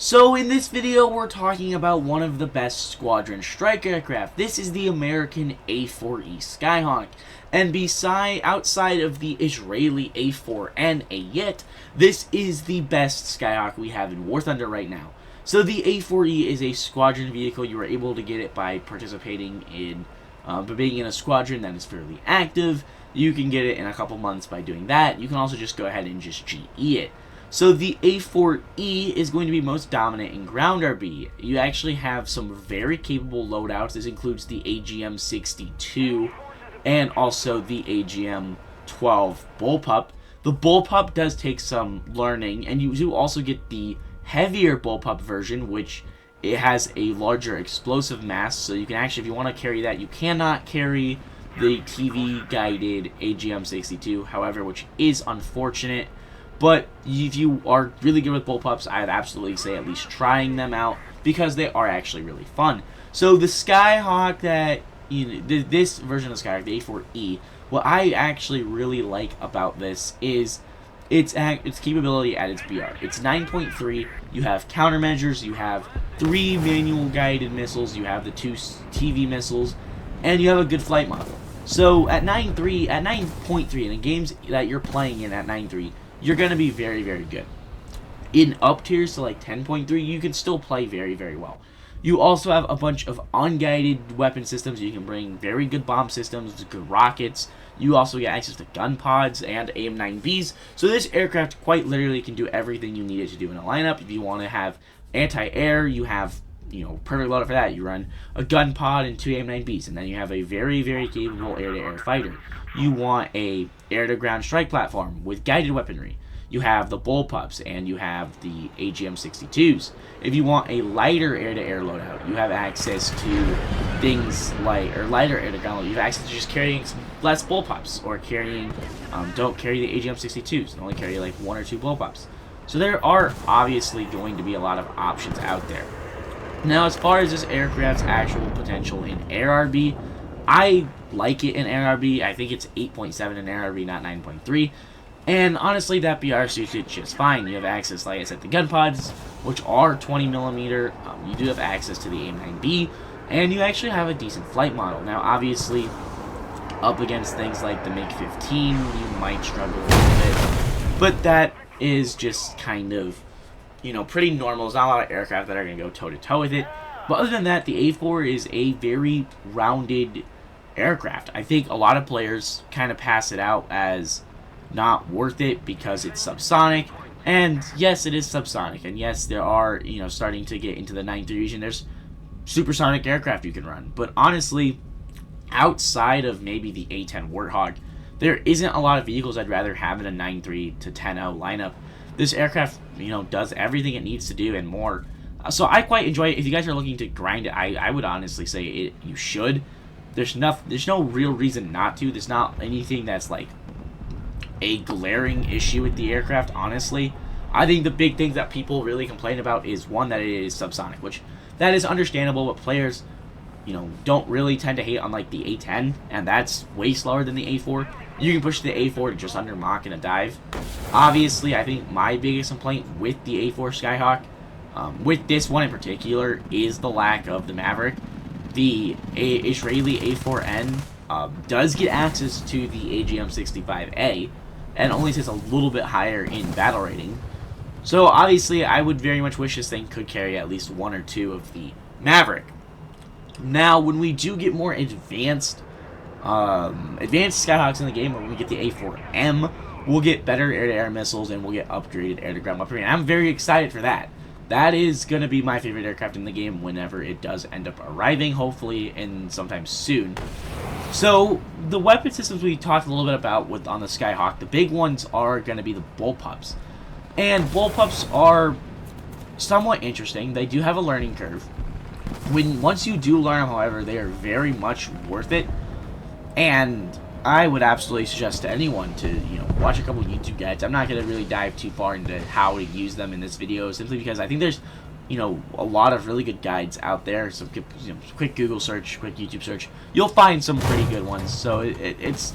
So in this video, we're talking about one of the best Squadron strike aircraft. This is the American A4E Skyhawk. And outside of the Israeli A4 and A-Yet, this is the best Skyhawk we have in War Thunder right now. So the A4E is a squadron vehicle. You are able to get it by participating in, by being in a squadron that is fairly active. You can get it in a couple months by doing that. You can also just go ahead and just GE it. So the A4E is going to be most dominant in ground RB. You actually have some very capable loadouts. This includes the AGM-62 and also the AGM-12 Bullpup. The Bullpup does take some learning, and you do also get the heavier Bullpup version, which it has a larger explosive mass. So you can actually, if you want to carry that, you cannot carry the TV-guided AGM-62, however, which is unfortunate. But if you are really good with bullpups, I'd absolutely say at least trying them out because they are actually really fun. So the Skyhawk this version of Skyhawk, the A4E, what I actually really like about this is its capability at its BR. It's 9.3. You have countermeasures. You have 3 manual guided missiles. You have the 2 TV missiles, and you have a good flight model. So at 9.3, in games that you're playing in at 9.3. You're going to be very, very good. In up tiers to like 10.3, you can still play very, very well. You also have a bunch of unguided weapon systems. You can bring very good bomb systems, good rockets. You also get access to gun pods and AIM-9Bs. So this aircraft quite literally can do everything you need it to do in a lineup. If you want to have anti-air, you have perfect loadout for that. You run a gun pod and 2 AIM-9Bs, and then you have a very, very capable air-to-air fighter. You want a air-to-ground strike platform with guided weaponry. You have the bullpups, and you have the AGM-62s. If you want a lighter air-to-air loadout, you have access to things like, or lighter air-to-ground loadout. You have access to just carrying some less bullpups, or carrying, don't carry the AGM-62s, only carry like 1 or 2 bullpups. So there are obviously going to be a lot of options out there. Now, as far as this aircraft's actual potential in air RB, I like it in air RB. I think it's 8.7 in air RB, not 9.3. And honestly, that BR suits it just fine. You have access, like I said, to gun pods, which are 20mm. You do have access to the AIM-9B, and you actually have a decent flight model. Now, obviously, up against things like the MiG-15, you might struggle a little bit. But that is just kind of, pretty normal. There's not a lot of aircraft that are going to go toe-to-toe with it. But other than that, the A4 is a very rounded aircraft. I think a lot of players kind of pass it out as not worth it because it's subsonic. And yes, it is subsonic. And yes, there are, starting to get into the 9.3 region, there's supersonic aircraft you can run. But honestly, outside of maybe the A-10 Warthog, there isn't a lot of vehicles I'd rather have in a 9.3 to 10.0 lineup. This aircraft, does everything it needs to do and more. So I quite enjoy it. If you guys are looking to grind it, I would honestly say you should. There's no real reason not to. There's not anything that's like a glaring issue with the aircraft, honestly. I think the big things that people really complain about is, one, that it is subsonic, which that is understandable, but players, don't really tend to hate on like the A-10, and that's way slower than the A-4. You can push the A-4 to just under Mach in a dive. Obviously, I think my biggest complaint with the A-4 Skyhawk, with this one in particular, is the lack of the Maverick. The Israeli A4N does get access to the AGM-65A, and only sits a little bit higher in battle rating. So obviously, I would very much wish this thing could carry at least 1 or 2 of the Maverick. Now, when we do get more advanced Skyhawks in the game, when we get the A4M, we'll get better air-to-air missiles, and we'll get upgraded air-to-ground weaponry. And I'm very excited for that. That is going to be my favorite aircraft in the game whenever it does end up arriving, hopefully in sometime soon. So, the weapon systems we talked a little bit about on the Skyhawk, the big ones are going to be the bullpups. And bullpups are somewhat interesting. They do have a learning curve. Once you do learn them, however, they are very much worth it. And I would absolutely suggest to anyone to, watch a couple YouTube guides. I'm not going to really dive too far into how to use them in this video, simply because I think there's, a lot of really good guides out there. So, quick Google search, quick YouTube search. You'll find some pretty good ones. So, it's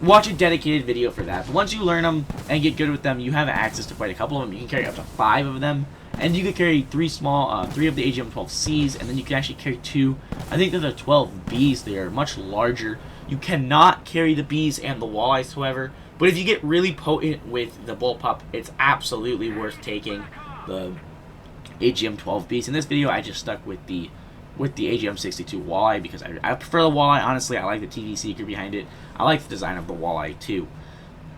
watch a dedicated video for that. But once you learn them and get good with them, you have access to quite a couple of them. You can carry up to 5 of them, and you can carry 3 of the AGM-12Cs, and then you can actually carry 2. I think they're the 12Bs. They are much larger. You cannot carry the Bs and the walleyes, however. But if you get really potent with the bullpup, it's absolutely worth taking the AGM-12Bs. In this video, I just stuck with the AGM-62 walleye because I prefer the walleye. Honestly, I like the TV Seeker behind it. I like the design of the walleye too.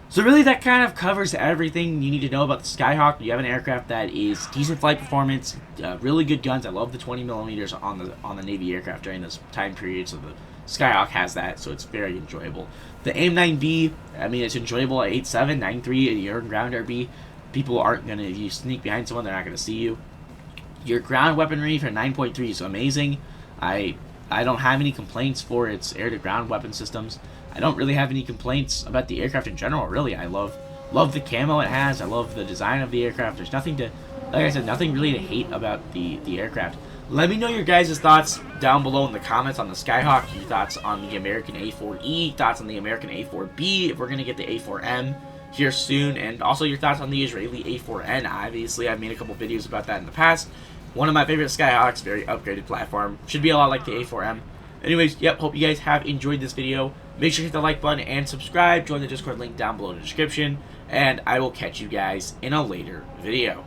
So really, that kind of covers everything you need to know about the Skyhawk. You have an aircraft that is decent flight performance, really good guns. I love the 20mm on the Navy aircraft during this time period. So the Skyhawk has that, so it's very enjoyable. The AIM-9B, I mean, it's enjoyable at 8.7, 9.3, your ground RB. People aren't gonna, if you sneak behind someone, they're not gonna see you. Your ground weaponry for 9.3 is amazing. I don't have any complaints for its air-to-ground weapon systems. I don't really have any complaints about the aircraft in general, really. I love the camo it has. I love the design of the aircraft. There's nothing to, like I said, nothing really to hate about the aircraft. Let me know your guys' thoughts down below in the comments on the Skyhawk, your thoughts on the American A4E, thoughts on the American A4B, if we're going to get the A4M here soon, and also your thoughts on the Israeli A4N. Obviously, I've made a couple videos about that in the past. One of my favorite Skyhawks, very upgraded platform. Should be a lot like the A4M. Anyways, yep, hope you guys have enjoyed this video. Make sure to hit the like button and subscribe. Join the Discord link down below in the description. And I will catch you guys in a later video.